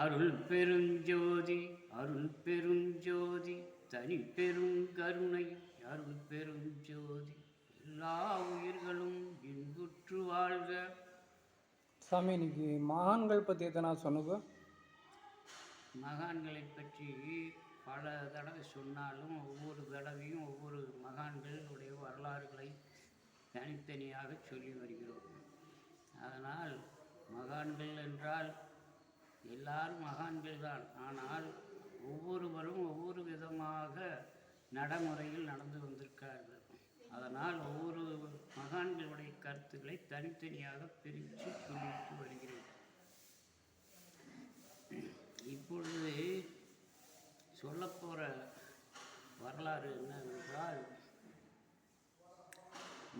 அருள் பெருஞ்சோதி அருள் பெருஞ்சோதி தனி பெருங்கருணை அருள் பெருஞ்சோதி எல்லா உயிர்களும் இன்புற்று வாழ்க. சாமி, இன்னைக்கு மகான்கள் பற்றி எத்தனை சொன்னது? மகான்களை பற்றி பல தடவை சொன்னாலும் ஒவ்வொரு தடவையும் ஒவ்வொரு மகான்களுடைய வரலாறுகளை தனித்தனியாக சொல்லி வருகிறோம். அதனால் மகான்கள் என்றால் எல்லாரும் மகான்கள் தான். ஆனால் ஒவ்வொருவரும் ஒவ்வொரு விதமாக நடைமுறையில் நடந்து வந்திருக்கிறார்கள். அதனால் ஒவ்வொரு மகான்களுடைய கருத்துக்களை தனித்தனியாக பிரித்து சொல்லிட்டு வருகிறேன். இப்பொழுது சொல்லப்போகிற வரலாறு என்னவென்றால்,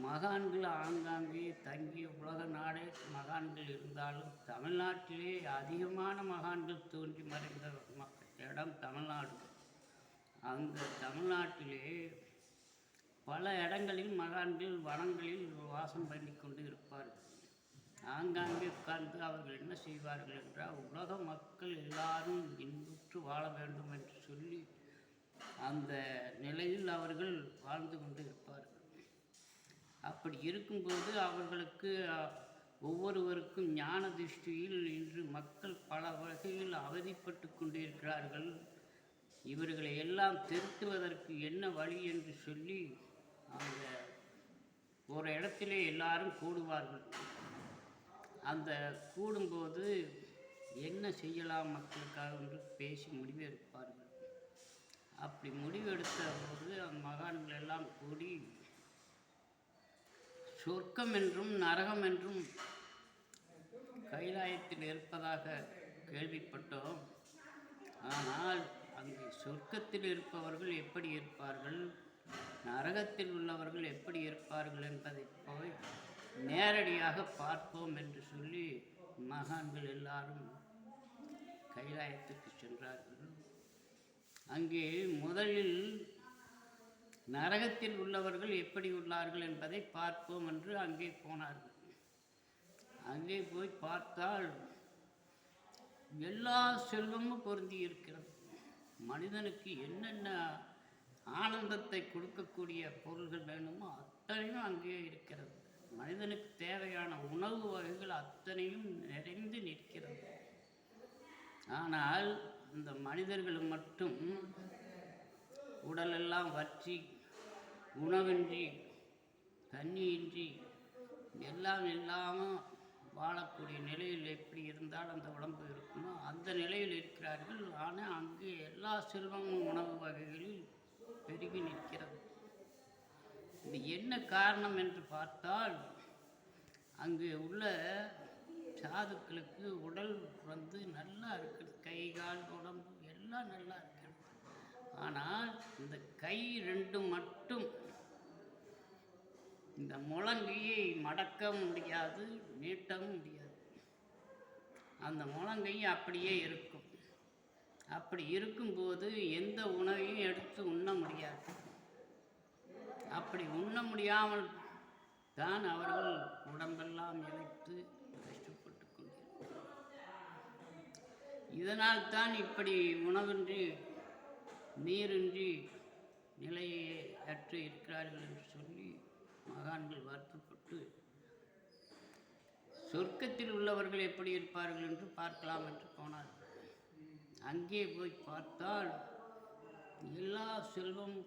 மகான்கள் ஆங்காங்கே தங்கிய உலக நாடே மகான்கள் இருந்தாலும் தமிழ்நாட்டிலே அதிகமான மகான்கள் தோன்றி மறைந்த இடம் தமிழ்நாடு. அந்த தமிழ்நாட்டிலே பல இடங்களில் மகான்கள் வனங்களில் வாசம் பண்ணி கொண்டு இருப்பார்கள். ஆங்காங்கே உட்கார்ந்து அவர்கள் என்ன செய்வார்கள் என்றால், உலக மக்கள் எல்லாரும் இன்புற்று வாழ வேண்டும் என்று சொல்லி அந்த நிலையில் அவர்கள் வாழ்ந்து கொண்டு இருப்பார்கள். அப்படி இருக்கும்போது அவர்களுக்கு ஒவ்வொருவருக்கும் ஞான திருஷ்டியில் இன்று மக்கள் பல வகையில் அவதிப்பட்டு கொண்டிருக்கிறார்கள். இவர்களை எல்லாம் திருத்துவதற்கு என்ன வழி என்று சொல்லி அந்த ஒரு இடத்திலே எல்லாரும் கூடுவார்கள். அந்த கூடும்போது என்ன செய்யலாம் மக்களுக்காக என்று பேசி முடிவெடுப்பார்கள். அப்படி முடிவெடுத்த போது அந்த மகான்கள் எல்லாம் கூடி சொர்க்கம் என்றும் நரகம் என்றும் கைலாயத்தில் இருப்பதாக கேள்விப்பட்டோம். ஆனால் அங்கே சொர்க்கத்தில் இருப்பவர்கள் எப்படி இருப்பார்கள், நரகத்தில் உள்ளவர்கள் எப்படி இருப்பார்கள் என்பதை போய் நேரடியாக பார்ப்போம் என்று சொல்லி மகான்கள் எல்லாரும் கைலாயத்துக்கு சென்றார்கள். அங்கே முதலில் நரகத்தில் உள்ளவர்கள் எப்படி உள்ளார்கள் என்பதை பார்ப்போம் என்று அங்கே போனார்கள். அங்கே போய் பார்த்தால் எல்லா செல்வமும் பொருந்தி இருக்கிறது. மனிதனுக்கு என்னென்ன ஆனந்தத்தை கொடுக்கக்கூடிய பொருள்கள் வேணுமோ அத்தனையும் அங்கே இருக்கிறது. மனிதனுக்கு தேவையான உணவு வகைகள் அத்தனையும் நிறைந்து நிற்கிறது. ஆனால் இந்த மனிதர்கள் மட்டும் உடலெல்லாம் வற்றி உணவின்றி தண்ணியின்றி எல்லாம் இல்லாமல் வாழக்கூடிய நிலையில் எப்படி இருந்தால் அந்த உடம்பு இருக்குமோ அந்த நிலையில் இருக்கிறார்கள். ஆனால் அங்கே எல்லா செல்வமும் உணவு வகைகளில் பெருகி நிற்கிறது. இது என்ன காரணம் என்று பார்த்தால், அங்கே உள்ள சாதுக்களுக்கு உடல் நல்லா இருக்குது, கை கால் உடம்பு எல்லாம் நல்லா இருக்கிறது. ஆனால் இந்த கை ரெண்டும் மட்டும் இந்த முழங்கையை மடக்க முடியாது, நீட்டவும் முடியாது. அந்த முழங்கை அப்படியே இருக்கும். அப்படி இருக்கும்போது எந்த உணவையும் எடுத்து உண்ண முடியாது. அப்படி உண்ண முடியாமல் தான் அவர்கள் உடம்பெல்லாம் இழைத்து கஷ்டப்பட்டு கொண்டிருக்கிறார்கள். இதனால் தான் இப்படி உணவின்றி நீரின்றி நிலையை அற்று இருக்கிறார்கள் என்று சொல்லி மகான்கள் வருத்தப்பட்டு, சொர்க்கத்தில் உள்ளவர்கள் எப்படி இருப்பார்கள் என்று பார்க்கலாம் என்று போனார்கள். அங்கே போய் பார்த்தால் எல்லா செல்வம்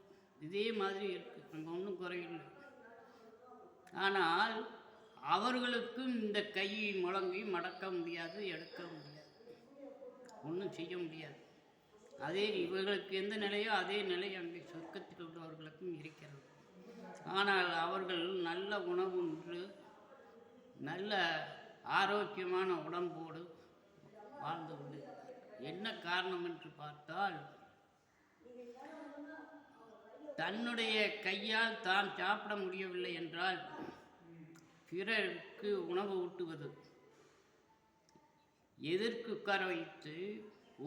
இதே மாதிரி இருக்கு, அங்கே ஒன்றும் குறையில்லை. ஆனால் அவர்களுக்கும் இந்த கையை முழங்கி மடக்க முடியாது, எடுக்க முடியாது, ஒன்றும் செய்ய முடியாது. அதே இவர்களுக்கு எந்த நிலையோ அதே நிலை அங்கே சொர்க்கத்தில் உள்ளவர்களுக்கும் இருக்கிறது. ஆனால் அவர்கள் நல்ல உணவு உண்டு, நல்ல ஆரோக்கியமான உடம்போடு வாழ்ந்து கொண்டு என்ன காரணம் என்று பார்த்தால், தன்னுடைய கையால் தான் சாப்பிட முடியவில்லை என்றால் பிறருக்கு உணவு ஊட்டுவது, எதற்கு உட்கார வைத்து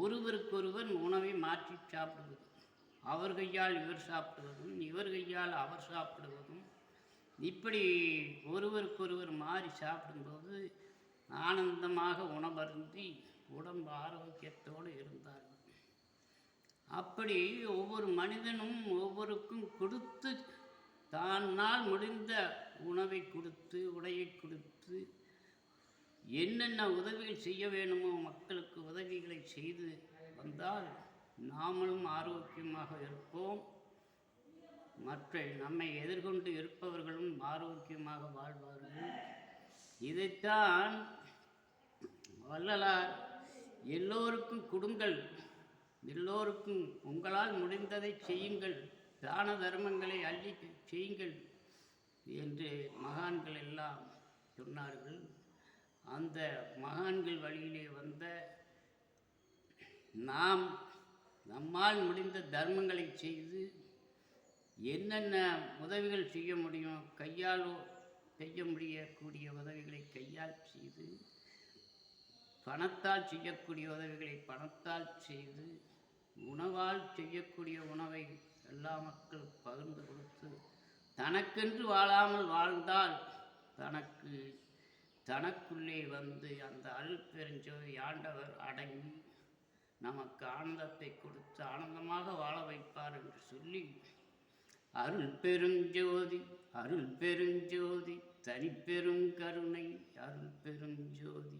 ஒருவருக்கொருவர் உணவை மாற்றி சாப்பிடுவது, அவர் கையால் இவர் சாப்பிடுவதும் இவர் கையால் அவர் சாப்பிடுவதும், இப்படி ஒருவருக்கொருவர் மாறி சாப்பிடும்போது ஆனந்தமாக உணவருந்தி உடம்பு ஆரோக்கியத்தோடு இருந்தார்கள். அப்படி ஒவ்வொரு மனிதனும் ஒவ்வொருக்கும் கொடுத்து, தன்னால் முடிந்த உணவை கொடுத்து, உடையை கொடுத்து, என்னென்ன உதவிகள் செய்ய வேணுமோ மக்களுக்கு உதவிகளை செய்து வந்தால் நாமளும் ஆரோக்கியமாக இருப்போம். மற்ற நம்மை எதிர்கொண்டு இருப்பவர்களும் ஆரோக்கியமாக வாழ்வார்கள். இதைத்தான் வள்ளலார் எல்லோருக்கும் கொடுங்கள், எல்லோருக்கும் உங்களால் முடிந்ததை செய்யுங்கள், தான தர்மங்களை அள்ளி செய்யுங்கள் என்று மகான்கள் எல்லாம் சொன்னார்கள். அந்த மகான்கள் வழியிலே வந்த நாம் நம்மால் முடிந்த தர்மங்களை செய்து என்னென்ன உதவிகள் செய்ய முடியும், கையாலோ செய்ய முடியக்கூடிய உதவிகளை கையால் செய்து, பணத்தால் செய்யக்கூடிய உதவிகளை பணத்தால் செய்து, உணவால் செய்யக்கூடிய உணவை எல்லா மக்களும் பகிர்ந்து கொடுத்து, தனக்கென்று வாழாமல் வாழ்ந்தால் தனக்குள்ளே வந்து அந்த அருள் பெருஞ்சோதி ஆண்டவர் அடங்கி நமக்கு ஆனந்தத்தை கொடுத்து ஆனந்தமாக வாழ வைப்பார் என்று சொல்லி, அருள் பெருஞ்சோதி அருள் பெருஞ்சோதி தனிப்பெரும் கருணை அருள் பெருஞ்சோதி